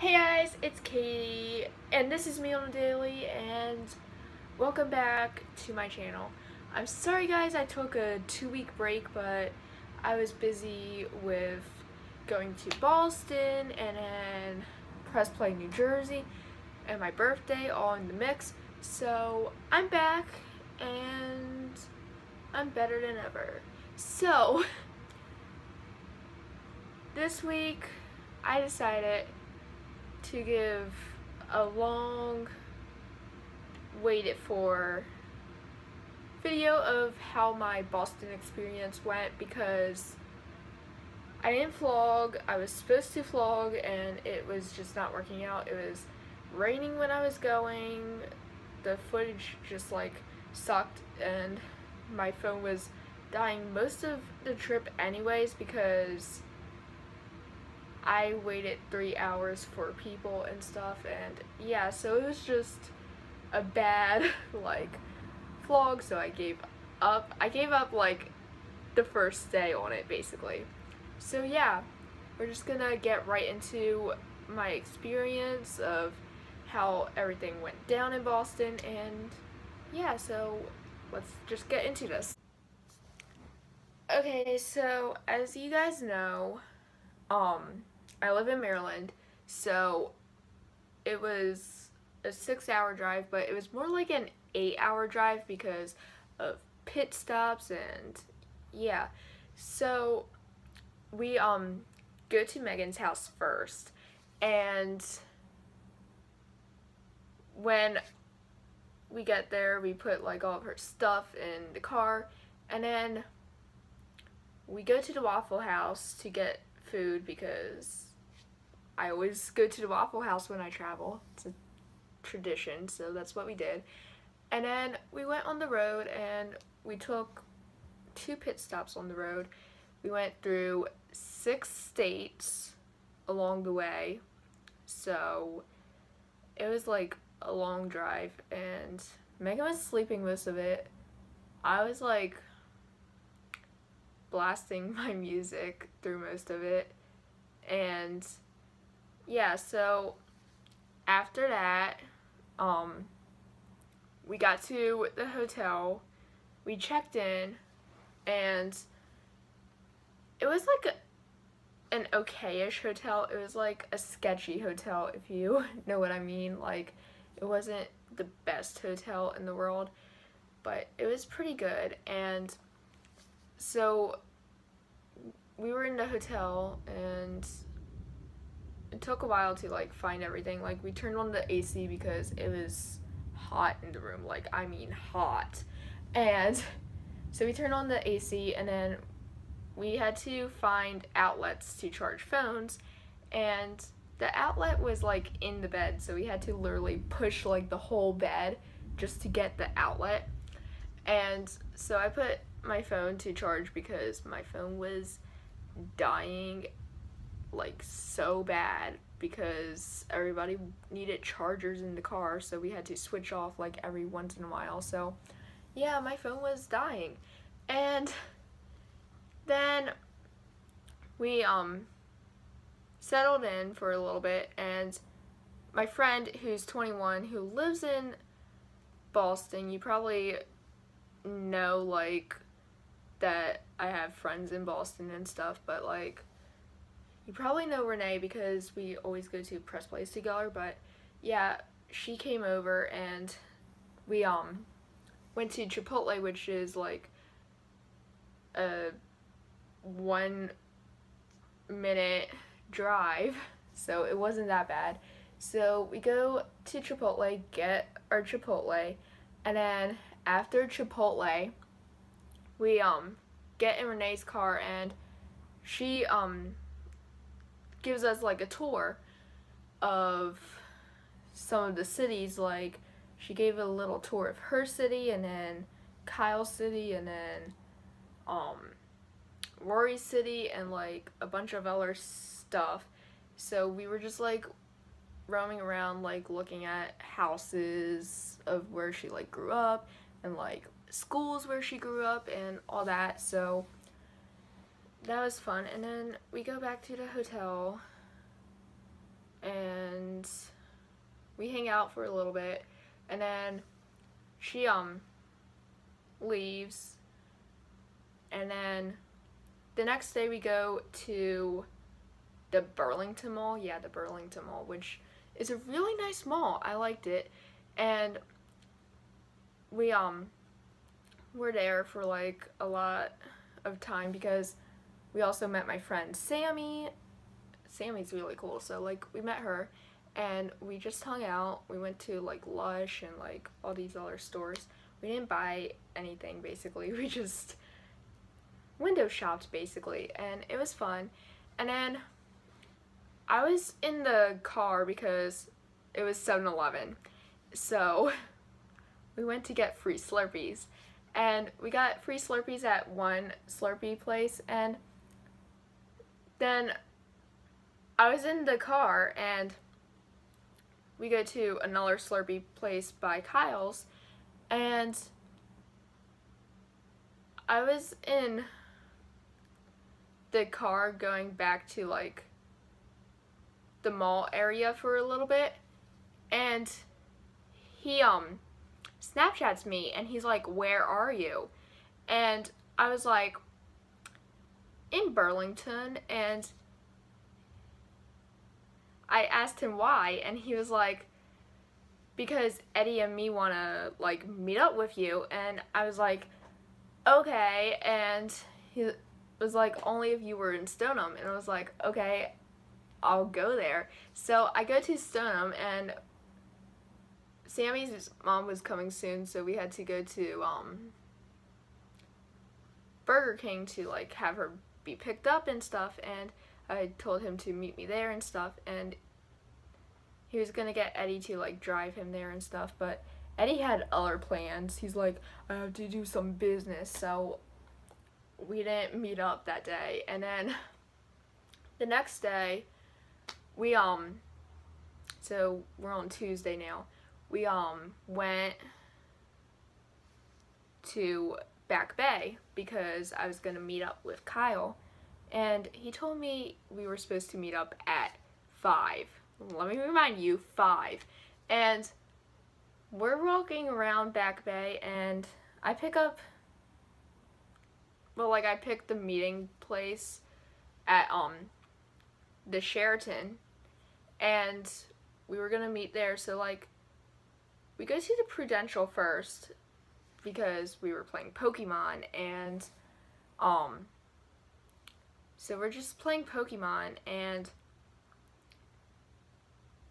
Hey guys, it's Katie, and this is me on the daily, and welcome back to my channel. I'm sorry guys I took a 2-week break, but I was busy with going to Boston and then Press Play, New Jersey, and my birthday all in the mix. So I'm back, and I'm better than ever. So, this week I decided to give a long waited for video of how my Boston experience went, because I didn't vlog. I was supposed to vlog and it was just not working out. It was raining when I was going. The footage just like sucked and my phone was dying most of the trip anyways, because I waited 3 hours for people and stuff, and yeah, so it was just a bad like vlog, so I gave up. I gave up like the first day on it basically. So yeah, we're just gonna get right into my experience of how everything went down in Boston, and yeah, so let's just get into this. Okay, so as you guys know, I live in Maryland, so it was a 6-hour drive, but it was more like an 8-hour drive because of pit stops, and yeah. So we go to Megan's house first, and when we get there we put like all of her stuff in the car, and then we go to the Waffle House to get food because I always go to the Waffle House when I travel. It's a tradition, so that's what we did. And then we went on the road and we took 2 pit stops on the road. We went through 6 states along the way, so it was like a long drive, and Megan was sleeping most of it. I was like blasting my music through most of it, and yeah, so after that, we got to the hotel, we checked in, and it was like an okay-ish hotel. It was like a sketchy hotel, if you know what I mean. Like, it wasn't the best hotel in the world, but it was pretty good. And so we were in the hotel, and it took a while to like find everything. Like, we turned on the AC because it was hot in the room, like I mean hot. And so we turned on the AC, and then we had to find outlets to charge phones, and the outlet was like in the bed, so we had to literally push like the whole bed just to get the outlet. And so I put my phone to charge because my phone was dying like so bad, because everybody needed chargers in the car, so we had to switch off like every once in a while. So yeah, my phone was dying. And then we settled in for a little bit, and my friend who's 21, who lives in Boston, you probably know like that I have friends in Boston and stuff, but like you probably know Renee because we always go to Press Plays together. But yeah, she came over and we went to Chipotle, which is like a 1-minute drive, so it wasn't that bad. So we go to Chipotle, get our Chipotle, and then after Chipotle we get in Renee's car, and she gives us like a tour of some of the cities. Like, she gave a little tour of her city, and then Kyle's city, and then Rory's city, and like a bunch of other stuff. So we were just like roaming around, like looking at houses of where she like grew up, and like schools where she grew up and all that. So that was fun. And then we go back to the hotel, and we hang out for a little bit, and then she leaves, and then the next day we go to the Burlington Mall. Yeah, the Burlington Mall, which is a really nice mall. I liked it. And we were there for like a lot of time because we also met my friend Sammy. Sammy's really cool, so like we met her and we just hung out. We went to like Lush and like all these other stores. We didn't buy anything basically. We just window shopped basically, and it was fun. And then I was in the car because it was 7-Eleven, so we went to get free Slurpees, and we got free Slurpees at one Slurpee place, and then I was in the car and we go to another Slurpee place by Kyle's, and I was in the car going back to like the mall area for a little bit, and he Snapchats me and he's like, "Where are you?" And I was like, "In Burlington." And I asked him why, and he was like, "Because Eddie and me want to like meet up with you." And I was like, "Okay." And he was like, "Only if you were in Stoneham." And I was like, "Okay, I'll go there." So I go to Stoneham, and Sammy's mom was coming soon, so we had to go to Burger King to like have her be picked up and stuff, and I told him to meet me there and stuff, and he was gonna get Eddie to like drive him there and stuff, but Eddie had other plans. He's like, "I have to do some business," so we didn't meet up that day. And then the next day we so we're on Tuesday now. We went to Back Bay because I was gonna meet up with Kyle, and he told me we were supposed to meet up at 5. Let me remind you, 5. And we're walking around Back Bay, and I picked the meeting place at the Sheraton, and we were gonna meet there. So like we go to the Prudential first because we were playing Pokemon, and so we're just playing Pokemon, and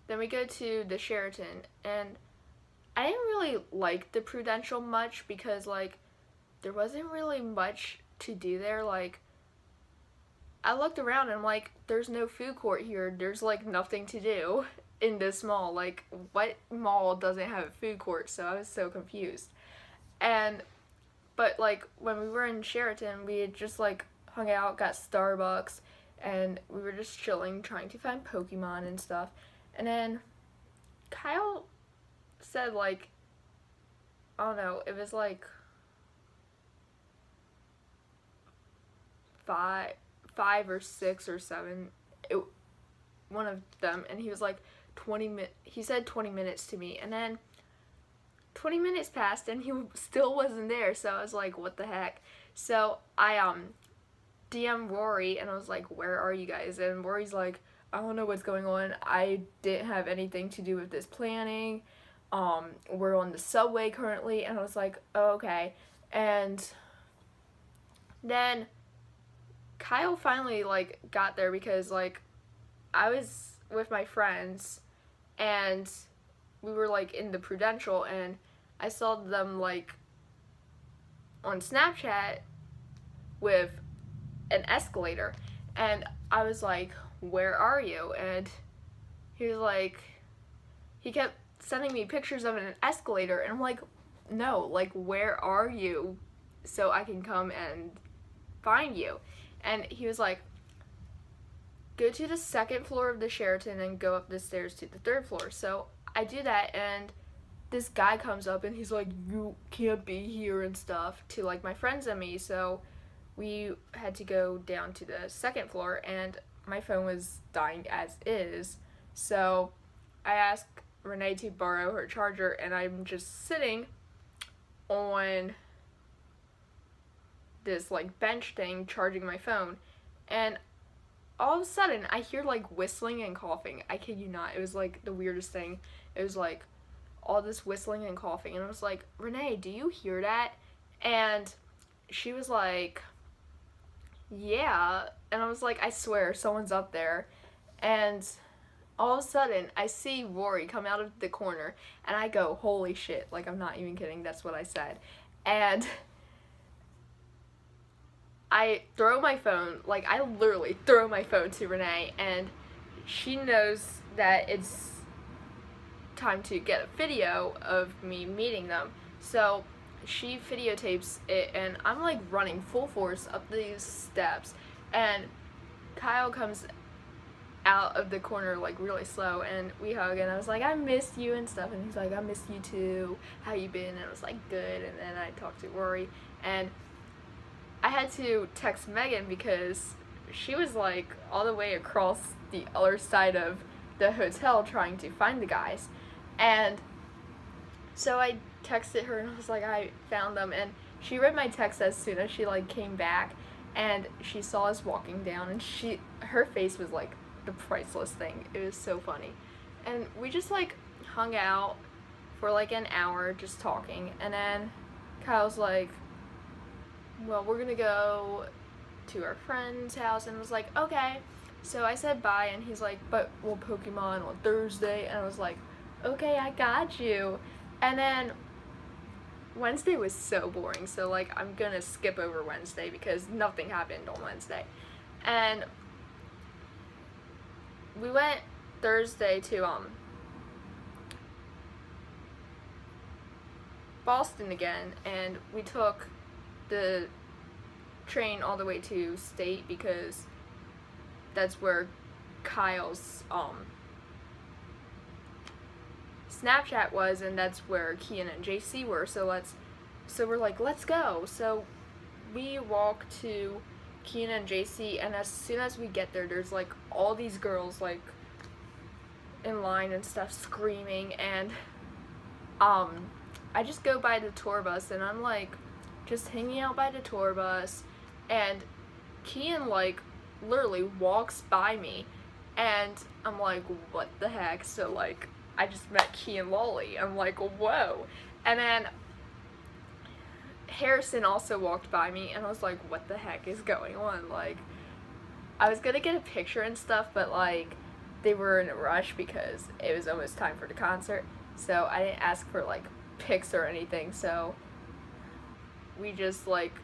then we go to the Sheraton, and I didn't really like the Prudential much because like there wasn't really much to do there. Like I looked around and I'm like, there's no food court here. There's like nothing to do in this mall. Like what mall doesn't have a food court? So I was so confused. But like when we were in Sheraton, we had just like hung out, got Starbucks, and we were just chilling, trying to find Pokemon and stuff. And then Kyle said like, I don't know, it was like 5 or 6 or 7, one of them, and he was like he said 20 minutes to me, and then 20 minutes passed and he still wasn't there. So I was like, what the heck? So I DM'd Rory and I was like, where are you guys? And Rory's like, I don't know what's going on. I didn't have anything to do with this planning. We're on the subway currently. And I was like, oh, okay. And then Kyle finally like got there because like I was with my friends and we were like in the Prudential, and I saw them like on Snapchat with an escalator, and I was like, where are you? And he was like, he kept sending me pictures of an escalator, and I'm like, no, like where are you so I can come and find you? And he was like, go to the 2nd floor of the Sheraton and go up the stairs to the 3rd floor. So I do that, and this guy comes up and he's like, you can't be here and stuff to like my friends and me. So we had to go down to the 2nd floor, and my phone was dying as is. So I asked Renee to borrow her charger, and I'm just sitting on this like bench thing charging my phone, and all of a sudden I hear like whistling and coughing. I kid you not, it was like the weirdest thing. It was like all this whistling and coughing, and I was like, Renee, do you hear that? And she was like, yeah. And I was like, I swear someone's up there. And all of a sudden I see Rory come out of the corner, and I go, holy shit, like I'm not even kidding, that's what I said. And I throw my phone, like I literally throw my phone to Renee, and she knows that it's time to get a video of me meeting them. So she videotapes it, and I'm like running full force up these steps, and Kyle comes out of the corner like really slow, and we hug, and I was like, I missed you and stuff, and he's like, I missed you too, how you been? And I was like, good. And then I talked to Rory, and I had to text Megan because she was like all the way across the other side of the hotel trying to find the guys. And so I texted her, and I was like, I found them, and she read my text as soon as she like came back, and she saw us walking down, and her face was like the priceless thing. It was so funny. And we just like hung out for like an hour just talking, and then Kyle's like, well, we're gonna go to our friend's house, and I was like, okay. So I said bye, and he's like, but we'll Pokemon on Thursday, and I was like, okay, I got you. And then Wednesday was so boring, so like I'm gonna skip over Wednesday because nothing happened on Wednesday. And we went Thursday to Boston again, and we took the train all the way to State because that's where Kyle's Snapchat was, and that's where Kian and JC were. So we're like, let's go. So we walk to Kian and JC, and as soon as we get there, there's like all these girls like in line and stuff screaming, and I just go by the tour bus, and I'm like just hanging out by the tour bus, and Kian like literally walks by me, and I'm like, what the heck? So like I just met Key and Lolly. I'm like, whoa. And then Harrison also walked by me, and I was like, what the heck is going on? Like, I was gonna get a picture and stuff, but like they were in a rush because it was almost time for the concert, so I didn't ask for like pics or anything. So we just like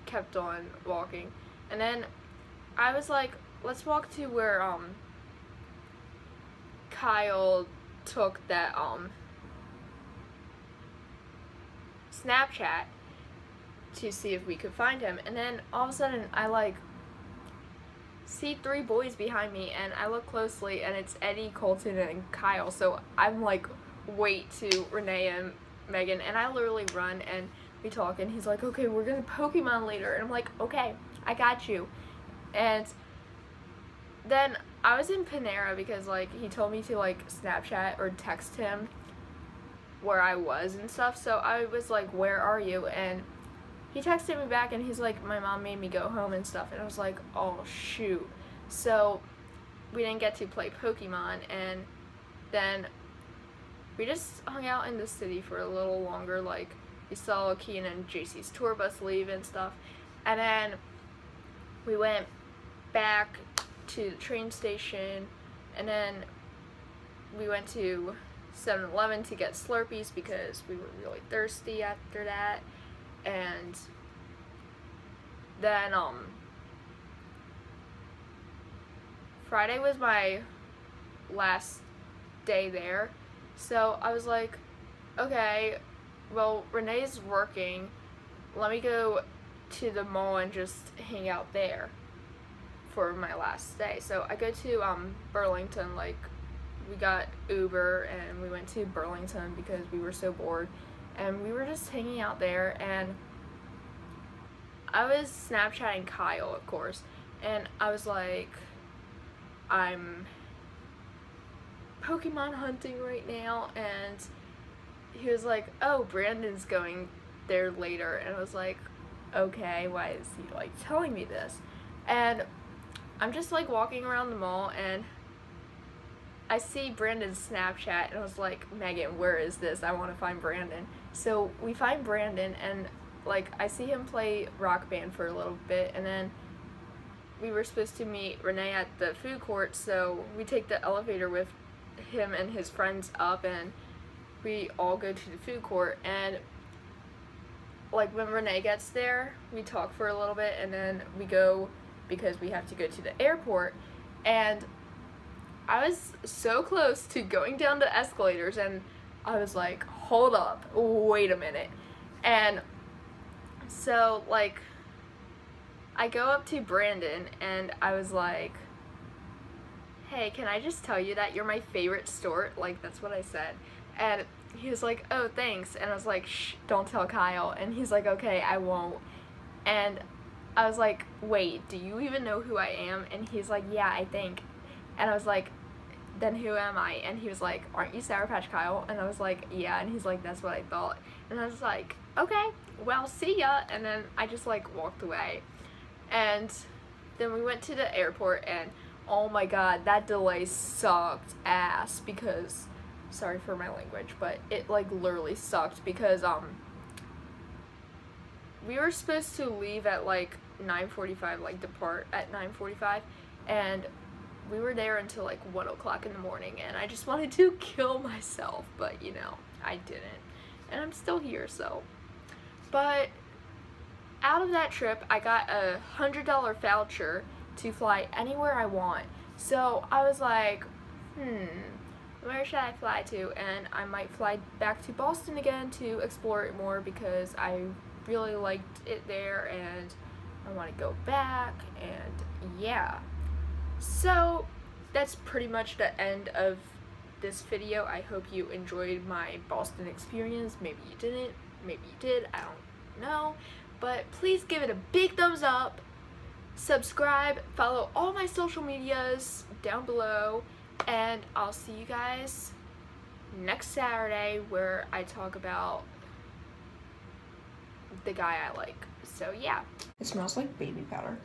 kept on walking, and then I was like, let's walk to where Kyle took that Snapchat to see if we could find him. And then all of a sudden I like see 3 boys behind me, and I look closely, and it's Eddie, Colton, and Kyle. So I'm like, wait to Renee and Megan, and I literally run, and we talk, and he's like, okay, we're gonna Pokemon later, and I'm like, okay, I got you. And then I was in Panera because like he told me to like Snapchat or text him where I was and stuff, so I was like, where are you? And he texted me back, and he's like, my mom made me go home and stuff, and I was like, oh shoot. So we didn't get to play Pokemon, and then we just hung out in the city for a little longer. Like, we saw Keenan and JC's tour bus leave and stuff, and then we went back to the train station, and then we went to 7-Eleven to get Slurpees because we were really thirsty after that. And then Friday was my last day there, so I was like, okay, well, Renee's working, let me go to the mall and just hang out there for my last day. So I go to Burlington. Like, we got Uber and we went to Burlington because we were so bored, and we were just hanging out there, and I was Snapchatting Kyle, of course, and I was like, I'm Pokemon hunting right now, and he was like, oh, Brandon's going there later, and I was like, okay, why is he like telling me this? And I'm just like walking around the mall, and I see Brandon's Snapchat, and I was like, Megan, where is this? I want to find Brandon. So we find Brandon, and like I see him play Rock Band for a little bit, and then we were supposed to meet Renee at the food court, so we take the elevator with him and his friends up, and we all go to the food court. And like when Renee gets there, we talk for a little bit, and then we go because we have to go to the airport. And I was so close to going down the escalators, and I was like, hold up, wait a minute. And so like I go up to Brandon, and I was like, hey, can I just tell you that you're my favorite Stort? Like, that's what I said. And he was like, oh, thanks. And I was like, shh, don't tell Kyle. And he's like, okay, I won't. And I was like, wait, do you even know who I am? And he's like, yeah, I think. And I was like, then who am I? And he was like, aren't you sourpatchkyle? And I was like, yeah. And he's like, that's what I thought. And I was like, okay, well, see ya. And then I just like walked away. And then we went to the airport, and oh my god, that delay sucked ass, because, sorry for my language, but it like literally sucked, because we were supposed to leave at like 9:45, like depart at 9:45, and we were there until like 1 o'clock in the morning, and I just wanted to kill myself, but you know, I didn't, and I'm still here. So, but out of that trip, I got a $100 voucher to fly anywhere I want. So I was like, where should I fly to? And I might fly back to Boston again to explore it more, because I really liked it there, and I want to go back, and yeah. So that's pretty much the end of this video. I hope you enjoyed my Boston experience. Maybe you didn't, maybe you did, I don't know. But please give it a big thumbs up, subscribe, follow all my social medias down below, and I'll see you guys next Saturday, where I talk about the guy I like. So yeah. It smells like baby powder.